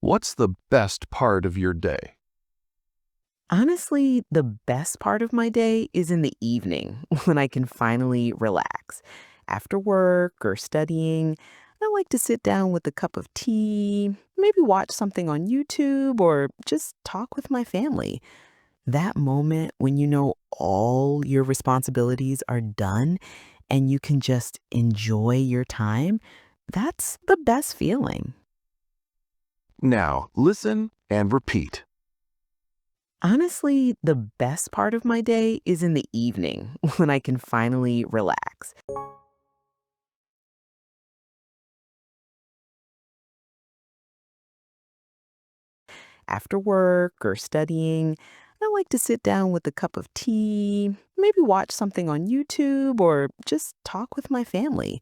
What's the best part of your day? Honestly, the best part of my day is in the evening when I can finally relax. After work or studying, I like to sit down with a cup of tea, maybe watch something on YouTube, or just talk with my family. That moment when you know all your responsibilities are done and you can just enjoy your time, that's the best feeling. Now, listen and repeat. Honestly, the best part of my day is in the evening when I can finally relax. After work or studying, I like to sit down with a cup of tea, maybe watch something on YouTube, or just talk with my family.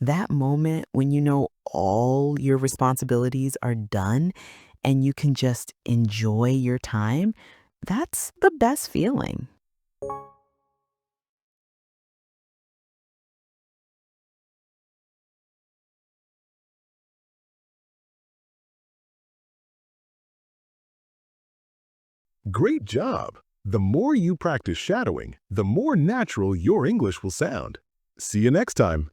That moment when you know all your responsibilities are done and you can just enjoy your time, that's the best feeling. Great job! The more you practice shadowing, the more natural your English will sound. See you next time.